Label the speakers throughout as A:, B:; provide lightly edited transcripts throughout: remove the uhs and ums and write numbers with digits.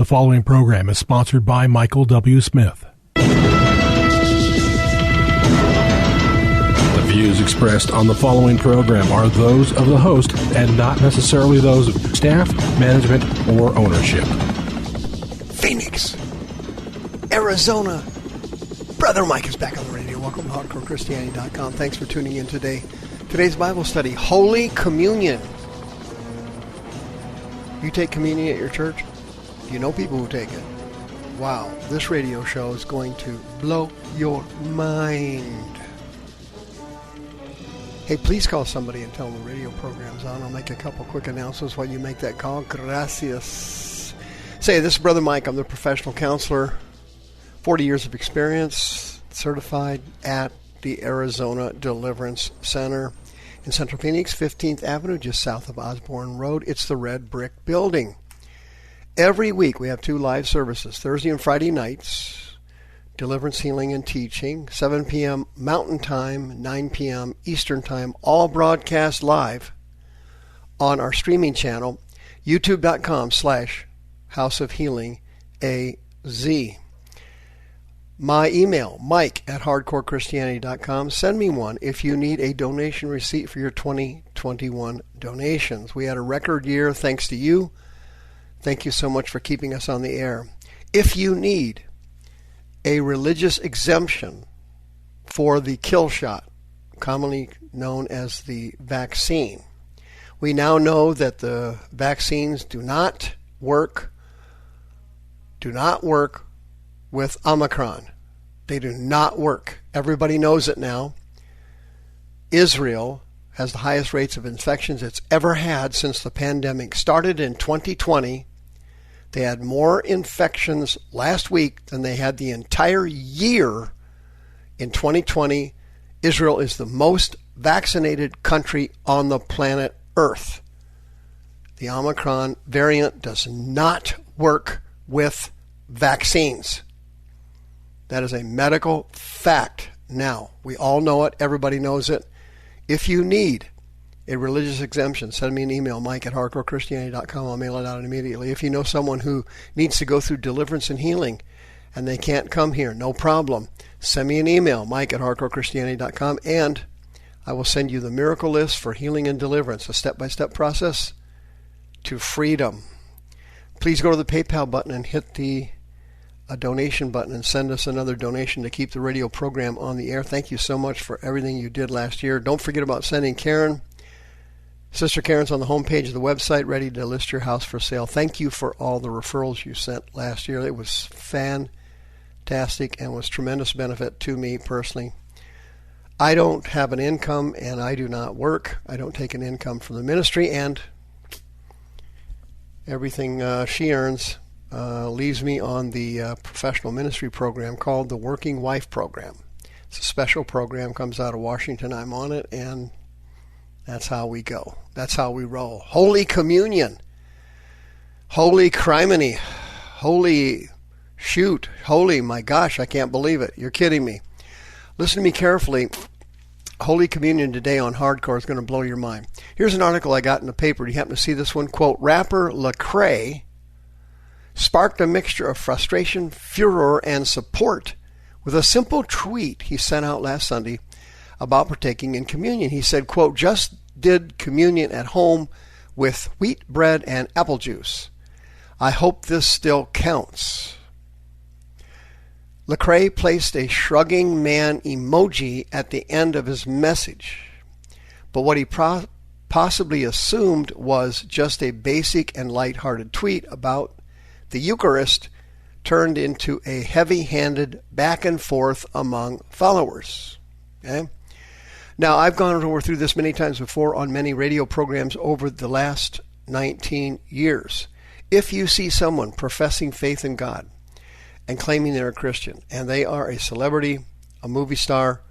A: following program is sponsored by Michael W. Smith. The views expressed on the following program are those of the host and not necessarily those of staff, management, or ownership.
B: Phoenix, Arizona. Brother Mike is back on the radio. Welcome to HardcoreChristianity.com. Thanks for tuning in today. Today's Bible study, Holy Communion. You take communion at your church? You know people who take it. Wow, this radio show is going to blow your mind. Hey, please call somebody and tell them the radio program's on. I'll make a couple quick announcements while you make that call. Gracias. Say, this is Brother Mike. I'm the professional counselor. 40 years of experience, certified at the Arizona Deliverance Center in Central Phoenix, 15th Avenue, just south of Osborne Road. It's the red brick building. Every week we have 2 live services, Thursday and Friday nights, deliverance, healing, and teaching, 7 p.m. Mountain Time, 9 p.m. Eastern Time, all broadcast live on our streaming channel, youtube.com/House of Healing AZ. My email, mike@hardcorechristianity.com. Send me one if you need a donation receipt for your 2021 donations. We had a record year thanks to you. Thank you so much for keeping us on the air. If you need a religious exemption for the kill shot, commonly known as the vaccine, we now know that the vaccines do not work with Omicron. They do not work. Everybody knows it now. Israel has the highest rates of infections it's ever had since the pandemic started in 2020. They had more infections last week than they had the entire year in 2020. Israel is the most vaccinated country on the planet Earth. The Omicron variant does not work with vaccines. That is a medical fact now. We all know it. Everybody knows it. If you need a religious exemption, send me an email, mike@hardcorechristianity.com. I'll mail it out immediately. If you know someone who needs to go through deliverance and healing and they can't come here, no problem. Send me an email, mike@hardcorechristianity.com, and I will send you the miracle list for healing and deliverance, a step-by-step process to freedom. Please go to the PayPal button and hit the donation button and send us another donation to keep the radio program on the air. Thank you so much for everything you did last year. Don't forget about sending Karen. Sister Karen's on the homepage of the website, ready to list your house for sale. Thank you for all the referrals you sent last year. It was fantastic and was tremendous benefit to me personally. I don't have an income and I do not work. I don't take an income from the ministry, and everything she earns leaves me on the professional ministry program called the Working Wife Program. It's a special program, comes out of Washington. I'm on it, and that's how we go. That's how we roll. Holy Communion. Holy Criminy. Holy shoot. Holy, my gosh, I can't believe it. You're kidding me. Listen to me carefully. Holy Communion today on Hardcore is going to blow your mind. Here's an article I got in the paper. Do you happen to see this one? Quote, rapper Lecrae sparked a mixture of frustration, furor, and support with a simple tweet he sent out last Sunday about partaking in communion. He said, quote, just did communion at home with wheat bread and apple juice. I hope this still counts. Lecrae placed a shrugging man emoji at the end of his message, but what he possibly assumed was just a basic and lighthearted tweet about the Eucharist turned into a heavy-handed back and forth among followers. Okay? Now, I've gone through this many times before on many radio programs over the last 19 years. If you see someone professing faith in God and claiming they're a Christian, and they are a celebrity, a movie star,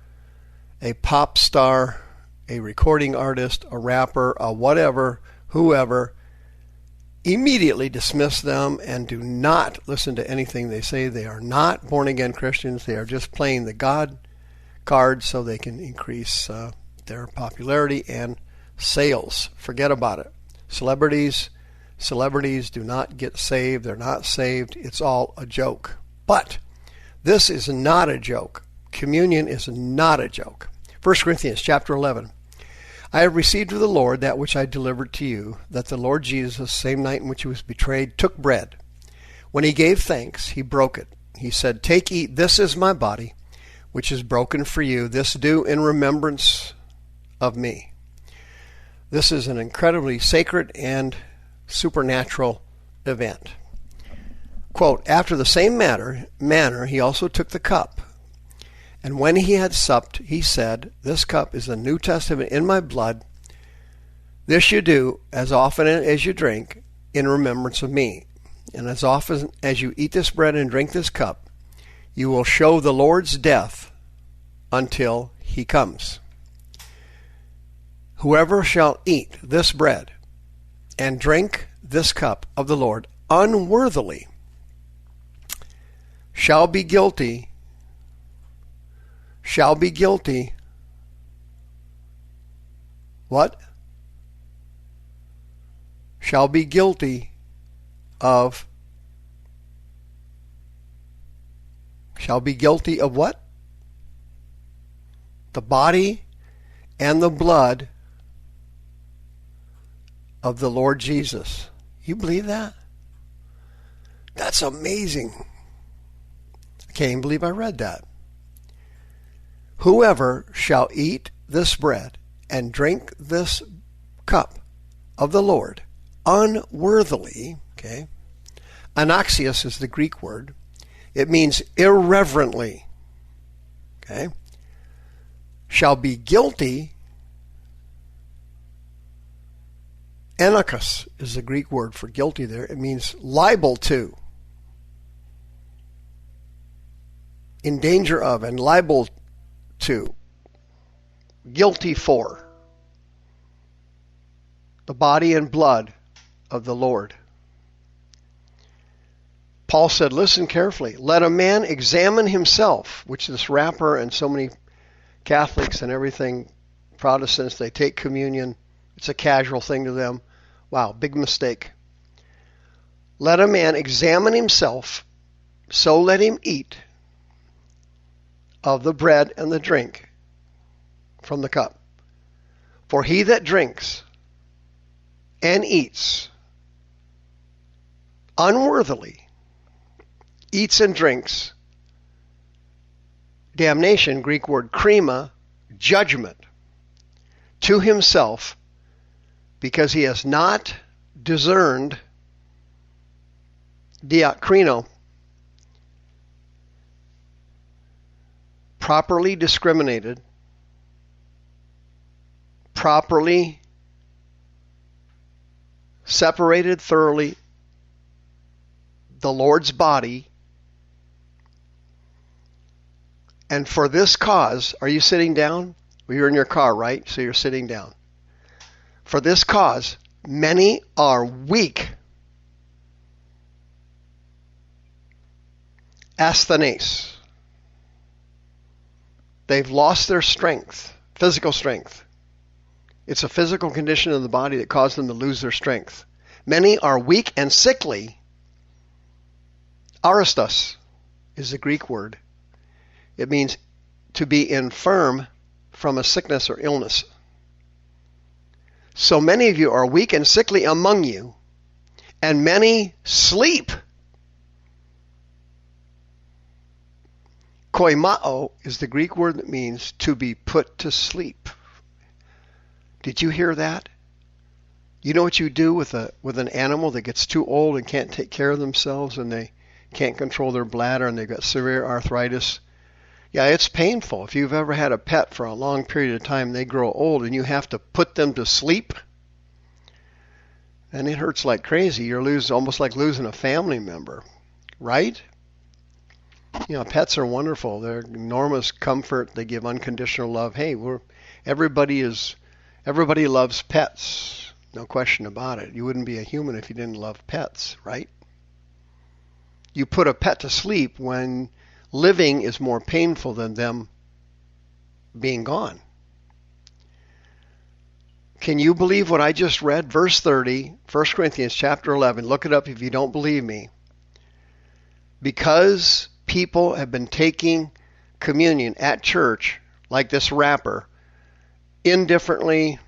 B: a pop star, a recording artist, a rapper, a whatever, whoever, immediately dismiss them and do not listen to anything they say. They are not born-again Christians. They are just playing the God card so they can increase their popularity and sales. Forget about it. Celebrities Celebrities do not get saved. They're not saved. It's all a joke. But this is not a joke. Communion is not a joke. 1 Corinthians chapter 11. I have received of the Lord that which I delivered to you, that the Lord Jesus, same night in which he was betrayed, took bread. When he gave thanks, he broke it. He said, "Take, eat, this is my body, which is broken for you. This do in remembrance of me." This is an incredibly sacred and supernatural event. Quote, "After the same manner, he also took the cup. And when he had supped, he said, This cup is the New Testament in my blood. This you do as often as you drink in remembrance of me. And as often as you eat this bread and drink this cup, you will show the Lord's death until he comes. Whoever shall eat this bread and drink this cup of the Lord unworthily shall be guilty what? Shall be guilty of what? The body and the blood of the Lord Jesus. You believe that? That's amazing. I can't even believe I read that. Whoever shall eat this bread and drink this cup of the Lord unworthily, okay? Anaxios is the Greek word. It means irreverently, okay? Shall be guilty. Anarchos is the Greek word for guilty there. It means liable to, in danger of, and liable to, guilty for the body and blood of the Lord. Paul said, listen carefully. Let a man examine himself, which this rapper and so many Catholics and everything, Protestants, they take communion. It's a casual thing to them. Wow, big mistake. Let a man examine himself, so let him eat of the bread and the drink from the cup. For he that drinks and eats unworthily, eats and drinks, damnation, Greek word krima, judgment, to himself, because he has not discerned, diakrino, properly discriminated, properly separated thoroughly the Lord's body. And for this cause, are you sitting down? Well, you're in your car, right? So you're sitting down. For this cause, many are weak. Asthenes. They've lost their strength, physical strength. It's a physical condition of the body that caused them to lose their strength. Many are weak and sickly. Aristos is the Greek word. It means to be infirm from a sickness or illness. So many of you are weak and sickly among you, and many sleep. Koimao is the Greek word that means to be put to sleep. Did you hear that? You know what you do with an animal that gets too old and can't take care of themselves, and they can't control their bladder, and they've got severe arthritis? Yeah, it's painful. If you've ever had a pet for a long period of time, they grow old and you have to put them to sleep, and it hurts like crazy. You're almost like losing a family member, right? You know, pets are wonderful. They're enormous comfort. They give unconditional love. Hey, everybody loves pets. No question about it. You wouldn't be a human if you didn't love pets, right? You put a pet to sleep when living is more painful than them being gone. Can you believe what I just read? Verse 30, 1 Corinthians chapter 11. Look it up if you don't believe me. Because people have been taking communion at church, like this rapper, indifferently,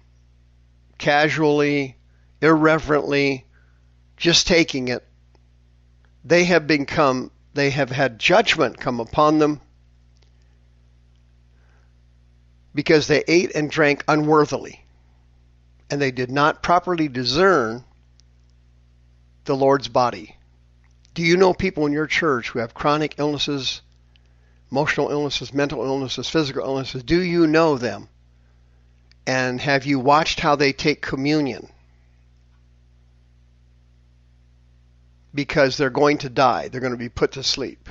B: casually, irreverently, just taking it, they have had judgment come upon them because they ate and drank unworthily, and they did not properly discern the Lord's body. Do you know people in your church who have chronic illnesses, emotional illnesses, mental illnesses, physical illnesses? Do you know them? And have you watched how they take communion? Because they're going to die. They're going to be put to sleep.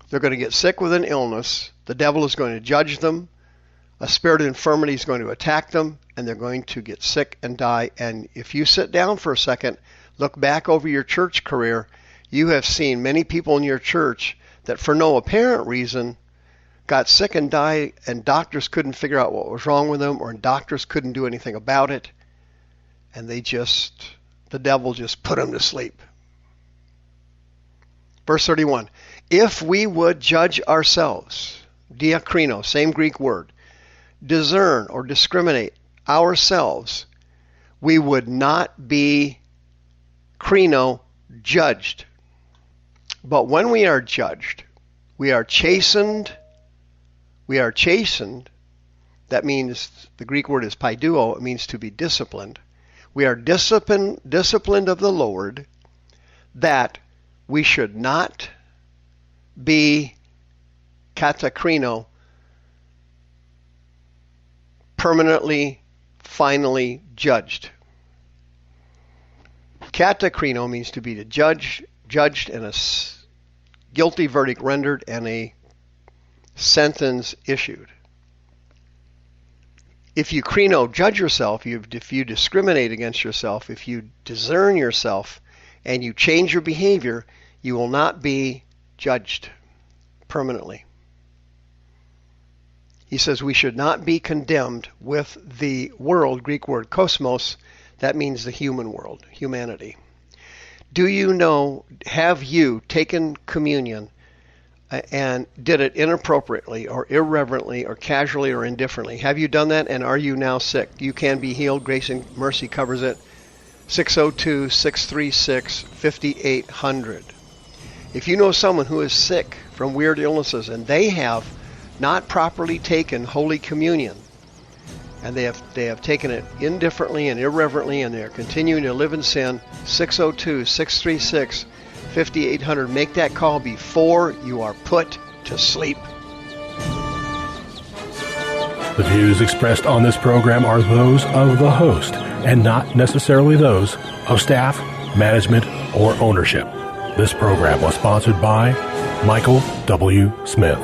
B: They're going to get sick with an illness. The devil is going to judge them. A spirit of infirmity is going to attack them, and they're going to get sick and die. And if you sit down for a second, look back over your church career, you have seen many people in your church that for no apparent reason got sick and died, and doctors couldn't figure out what was wrong with them, or doctors couldn't do anything about it, and the devil just put them to sleep. Verse 31, if we would judge ourselves, diakrino, same Greek word, discern or discriminate ourselves, we would not be krino, judged. But when we are judged, we are chastened. That means, the Greek word is paiduo, it means to be disciplined. We are disciplined of the Lord, that we should not be katakrino, permanently, finally judged. Katakrino means to be judged, and a guilty verdict rendered, and a sentence issued. If you krino, judge yourself, if you discriminate against yourself, if you discern yourself, and you change your behavior, you will not be judged permanently. He says we should not be condemned with the world, Greek word kosmos, that means the human world, humanity. Do you know, have you taken communion and did it inappropriately or irreverently or casually or indifferently? Have you done that, and are you now sick? You can be healed. Grace and Mercy covers it. 602-636-5800. If you know someone who is sick from weird illnesses and they have not properly taken Holy Communion, and they have taken it indifferently and irreverently, and they are continuing to live in sin, 602-636-5800. Make that call before you are put to sleep.
A: The views expressed on this program are those of the host and not necessarily those of staff, management, or ownership. This program was sponsored by Michael W. Smith.